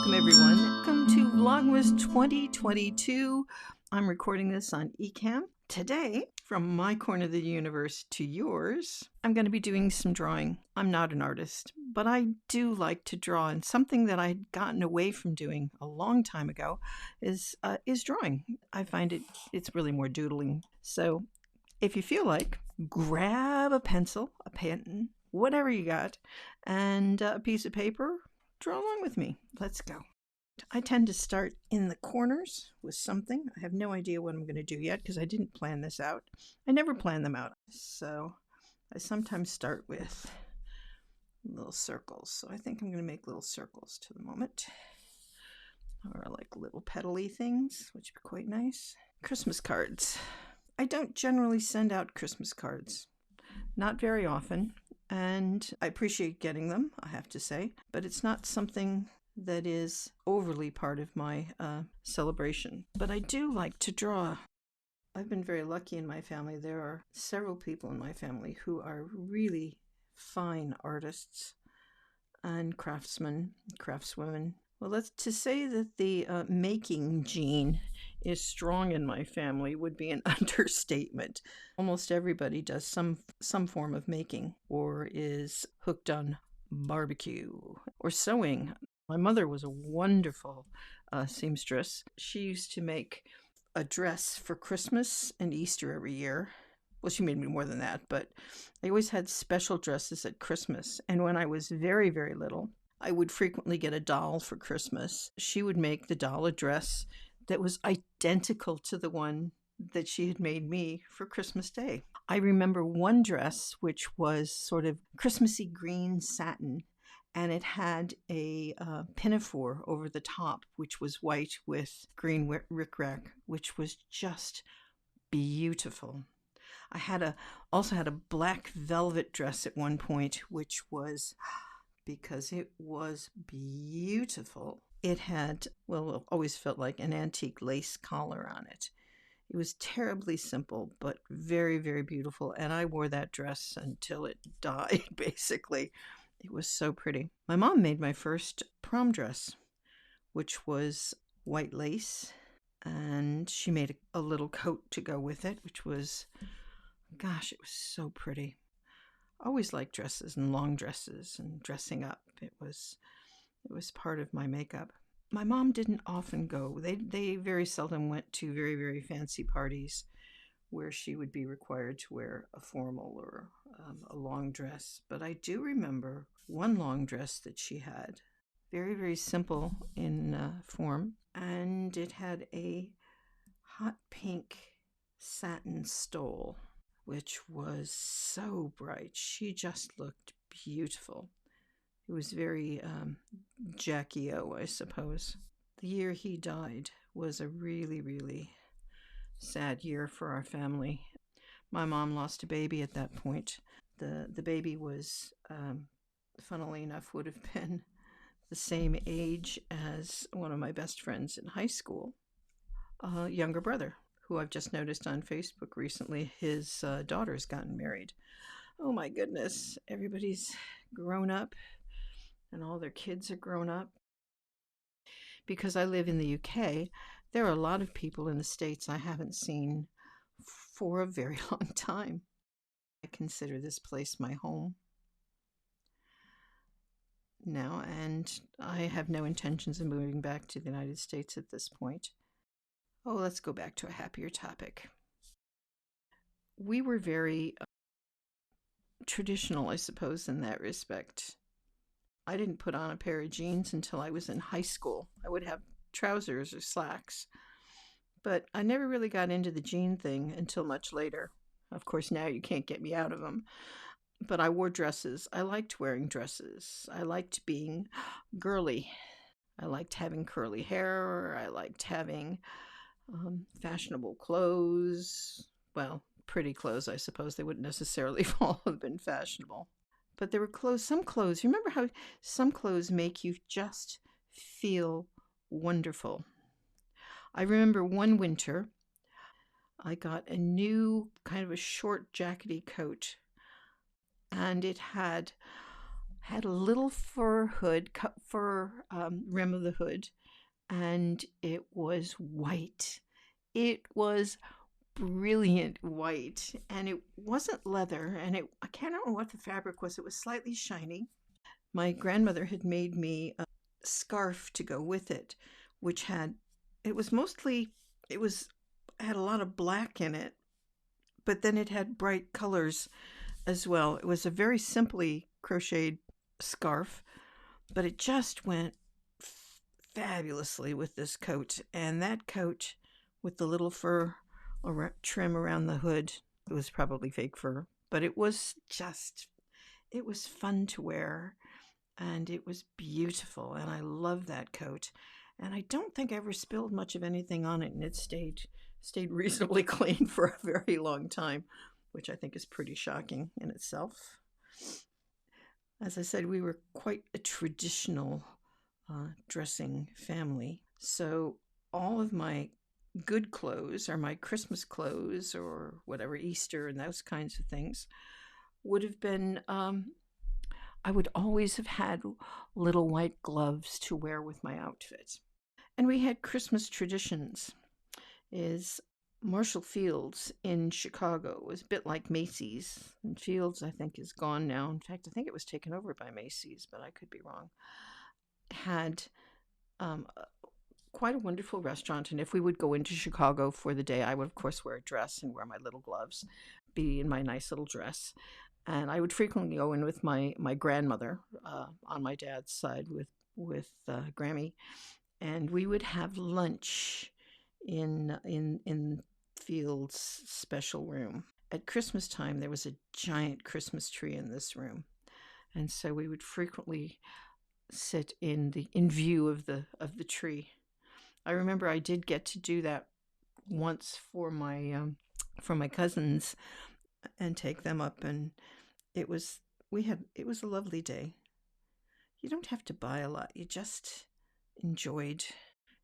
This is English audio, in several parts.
Welcome everyone. Welcome to Vlogmas 2022. I'm recording this on eCam. Today, from my corner of the universe to yours, I'm going to be doing some drawing. I'm not an artist, but I do like to draw, and something that I'd gotten away from doing a long time ago is drawing. I find it's really more doodling. So if you feel like, grab a pencil, a pen, whatever you got, and a piece of paper. Draw along with me. Let's go. I tend to start in the corners with something. I have no idea what I'm going to do yet because I didn't plan this out. I never plan them out. So I sometimes start with little circles. So I think I'm going to make little circles to the moment. Or like little petally things, which would be quite nice. Christmas cards. I don't generally send out Christmas cards. Not very often. And I appreciate getting them, I have to say, but it's not something that is overly part of my celebration. But I do like to draw. I've been very lucky in my family. There are several people in my family who are really fine artists and craftsmen, craftswomen. Well, that's to say that the making gene is strong in my family would be an understatement. Almost everybody does some form of making or is hooked on barbecue or sewing. My mother was a wonderful seamstress. She used to make a dress for Christmas and Easter every year. Well, she made me more than that, but I always had special dresses at Christmas. And when I was very, very little, I would frequently get a doll for Christmas. She would make the doll a dress that was identical to the one that she had made me for Christmas Day. I remember one dress which was sort of Christmassy green satin, and it had a pinafore over the top, which was white with green rickrack, which was just beautiful. I also had a black velvet dress at one point, which was, because it was beautiful. It had, well, always felt like an antique lace collar on it. It was terribly simple, but very, very beautiful. And I wore that dress until it died, basically. It was so pretty. My mom made my first prom dress, which was white lace. And she made a little coat to go with it, which was, gosh, it was so pretty. Always liked dresses and long dresses and dressing up. It was part of my makeup. My mom didn't often go. They very seldom went to very, very fancy parties where she would be required to wear a formal or a long dress. But I do remember one long dress that she had, very, very simple in form, and it had a hot pink satin stole, which was so bright. She just looked beautiful. It was very Jackie O, I suppose. The year he died was a really, really sad year for our family. My mom lost a baby at that point. The baby was, funnily enough, would have been the same age as one of my best friends in high school, a younger brother, who I've just noticed on Facebook recently. His daughter's gotten married. Oh my goodness, everybody's grown up and all their kids are grown up. Because I live in the UK, there are a lot of people in the States I haven't seen for a very long time. I consider this place my home now, and I have no intentions of moving back to the United States at this point. Oh, let's go back to a happier topic. We were very traditional, I suppose, in that respect. I didn't put on a pair of jeans until I was in high school. I would have trousers or slacks, but I never really got into the jean thing until much later. Of course, now you can't get me out of them. But I wore dresses. I liked wearing dresses. I liked being girly. I liked having curly hair. I liked having fashionable clothes. Well, pretty clothes, I suppose. They wouldn't necessarily all have been fashionable. But there were clothes, some clothes. Remember how some clothes make you just feel wonderful? I remember one winter, I got a new kind of a short jackety coat, and it had had a little fur hood, fur rim of the hood, and it was white. It was brilliant white, and it wasn't leather, and I can't remember what the fabric was. It was slightly shiny. My grandmother had made me a scarf to go with it, which had, it was mostly, it was, had a lot of black in it, but then it had bright colors as well. It was a very simply crocheted scarf, but it just went fabulously with this coat. And that coat with the little fur trim around the hood, it was probably fake fur, but it was just, it was fun to wear, and it was beautiful, and I love that coat. And I don't think I ever spilled much of anything on it, and it stayed reasonably clean for a very long time, which I think is pretty shocking in itself. As I said, we were quite a traditional dressing family. So all of my good clothes, or my Christmas clothes, or whatever, Easter and those kinds of things, would have been, I would always have had little white gloves to wear with my outfit. And we had Christmas traditions. Is Marshall Fields in Chicago was a bit like Macy's. And Fields, I think, is gone now. In fact, I think it was taken over by Macy's, but I could be wrong. Had quite a wonderful restaurant. And if we would go into Chicago for the day, I would, of course, wear a dress and wear my little gloves, be in my nice little dress. And I would frequently go in with my grandmother on my dad's side with Grammy, and we would have lunch in Field's special room. At Christmas time, there was a giant Christmas tree in this room, and so we would frequently sit in view of the tree. I remember I did get to do that once for my cousins and take them up, and it was a lovely day. You don't have to buy a lot. You just enjoyed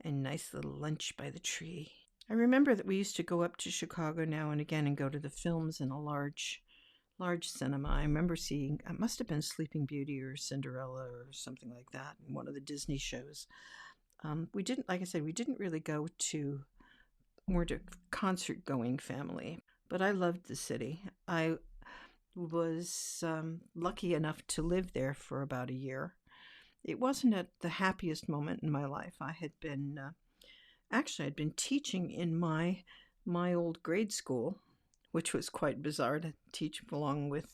a nice little lunch by the tree. I remember that we used to go up to Chicago now and again and go to the films in a large cinema. I remember seeing, it must have been Sleeping Beauty or Cinderella or something like that, in one of the Disney shows. We didn't, like I said, we didn't really weren't a concert going family, but I loved the city. I was lucky enough to live there for about a year. It wasn't at the happiest moment in my life. I had been, I'd been teaching in my old grade school, which was quite bizarre to teach along with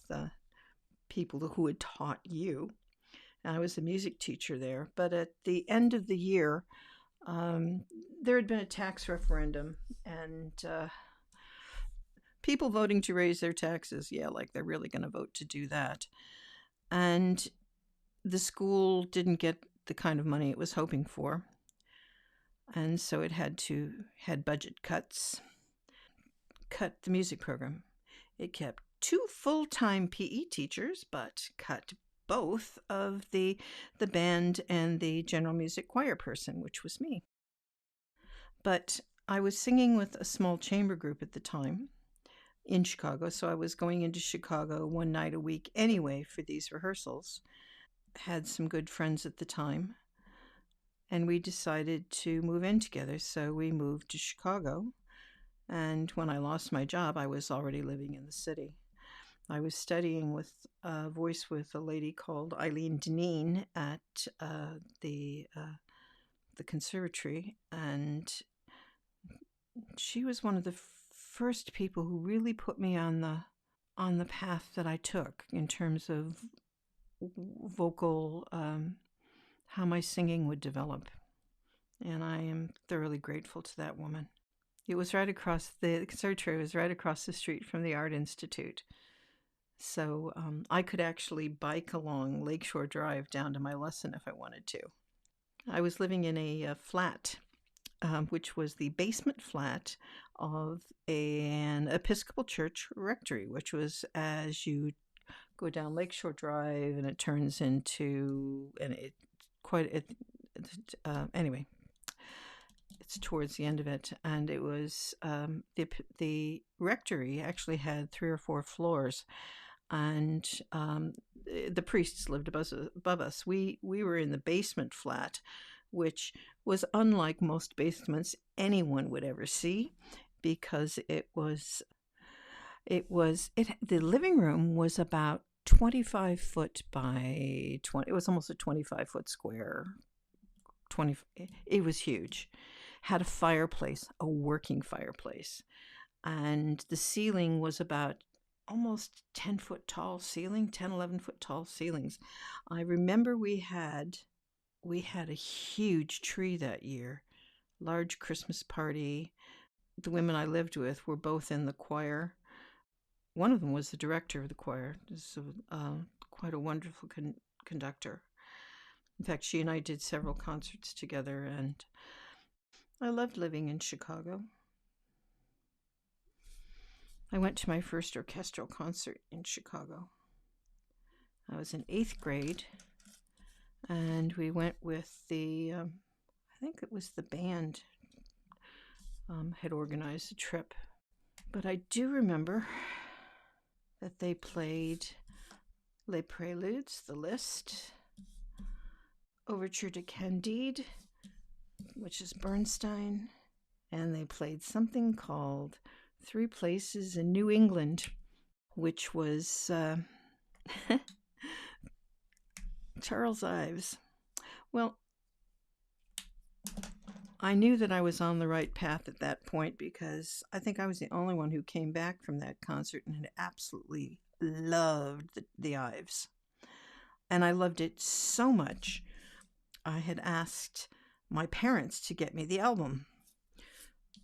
people who had taught you. I was a music teacher there, but at the end of the year, there had been a tax referendum, and people voting to raise their taxes, like they're really going to vote to do that. And the school didn't get the kind of money it was hoping for, and so it had budget cuts, cut the music program. It kept 2 full-time PE teachers, but cut both of the band and the general music choir person, which was me. But I was singing with a small chamber group at the time in Chicago, so I was going into Chicago one night a week anyway for these rehearsals. Had some good friends at the time, and we decided to move in together, so we moved to Chicago. And when I lost my job, I was already living in the city. I was studying with voice with a lady called Eileen Deneen at the conservatory, and she was one of the first people who really put me on the path that I took in terms of vocal, how my singing would develop. And I am thoroughly grateful to that woman. It was right across, the conservatory was right across the street from the Art Institute. So I could actually bike along Lakeshore Drive down to my lesson if I wanted to. I was living in a flat, which was the basement flat of an Episcopal church rectory, which was as you go down Lakeshore Drive and it turns into, and it quite, anyway, it's towards the end of it. And it was, the rectory actually had 3 or 4 floors. and the priests lived above us. We were in the basement flat, which was unlike most basements anyone would ever see, because the living room was about 25 foot by 20. It was almost a 25-foot square. 20. It was huge. Had a fireplace, a working fireplace, and the ceiling was about almost 10-foot tall ceiling, 10, 11-foot tall ceilings. I remember we had a huge tree that year, large Christmas party. The women I lived with were both in the choir. One of them was the director of the choir, so quite a wonderful conductor. In fact, she and I did several concerts together, and I loved living in Chicago. I went to my first orchestral concert in Chicago. I was in 8th grade, and we went with I think it was the band had organized a trip. But I do remember that they played Les Préludes, the List, Overture to Candide, which is Bernstein, and they played something called Three Places in New England, which was Charles Ives. Well, I knew that I was on the right path at that point, because I think I was the only one who came back from that concert and had absolutely loved the Ives. And I loved it so much, I had asked my parents to get me the album,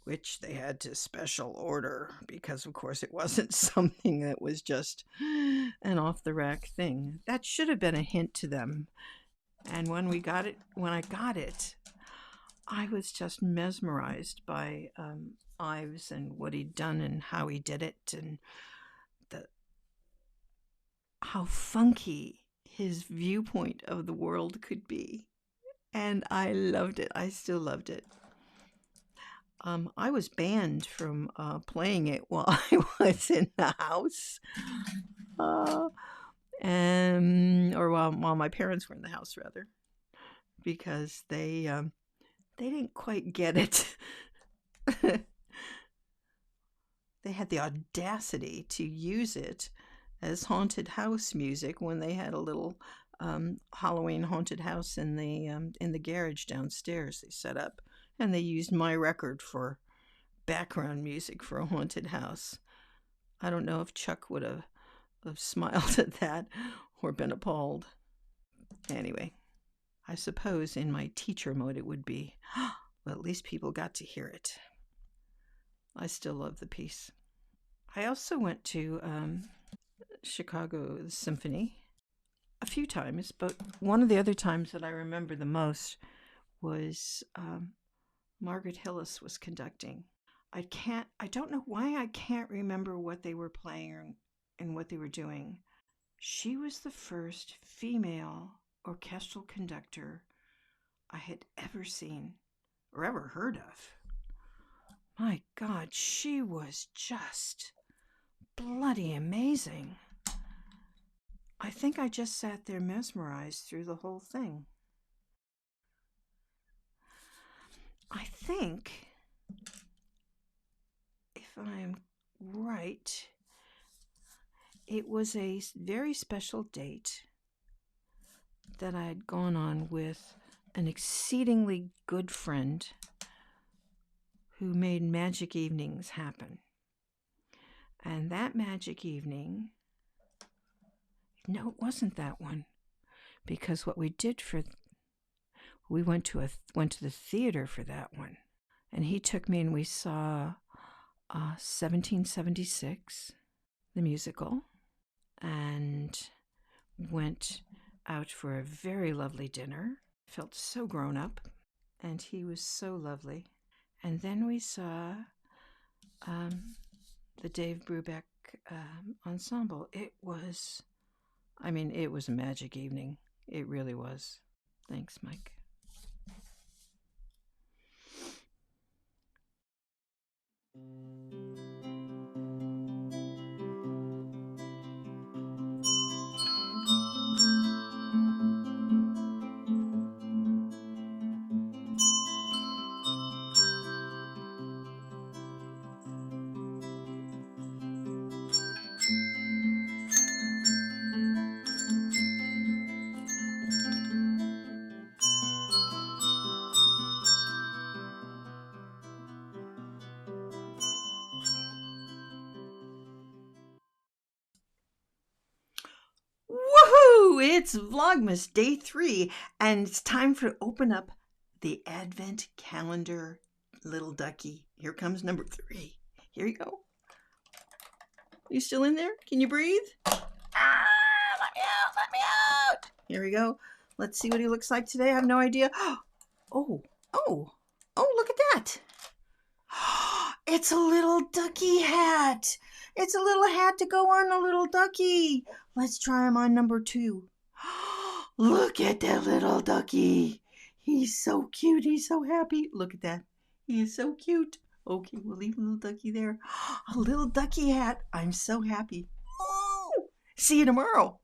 which they had to special order, because of course it wasn't something that was just an off-the-rack thing. That should have been a hint to them. And when I got it, I was just mesmerized by Ives and what he'd done and how he did it, and how funky his viewpoint of the world could be. And I loved it. I still loved it. I was banned from playing it while I was in the house, or while my parents were in the house, rather, because they didn't quite get it. They had the audacity to use it as haunted house music when they had a little Halloween haunted house in the garage downstairs. They set up, and they used my record for background music for a haunted house. I don't know if Chuck would have smiled at that or been appalled. Anyway, I suppose in my teacher mode it would be, well, at least people got to hear it. I still love the piece. I also went to Chicago Symphony a few times, but one of the other times that I remember the most was Margaret Hillis was conducting. I don't know why I can't remember what they were playing and what they were doing. She was the first female orchestral conductor I had ever seen or ever heard of. My God, she was just bloody amazing. I think I just sat there mesmerized through the whole thing. I think, if I'm right, it was a very special date that I had gone on with an exceedingly good friend who made magic evenings happen. And that magic evening, no, it wasn't that one, because what we did we went to the theater for that one, and he took me and we saw 1776, the musical, and went out for a very lovely dinner. Felt so grown up, and he was so lovely. And then we saw the Dave Brubeck ensemble. It was a magic evening. It really was. Thanks, Mike. It's Vlogmas Day 3, and it's time to open up the Advent calendar, little Ducky. Here comes number 3. Here you go. You still in there? Can you breathe? Ah, let me out, let me out. Here we go. Let's see what he looks like today. I have no idea. Oh, look at that. It's a little ducky hat. It's a little hat to go on a little ducky. Let's try him on number 2. Look at that little ducky. He's so cute. He's so happy. Look at that. He is so cute. Okay, we'll leave little ducky there. A little ducky hat. I'm so happy. Oh, see you tomorrow.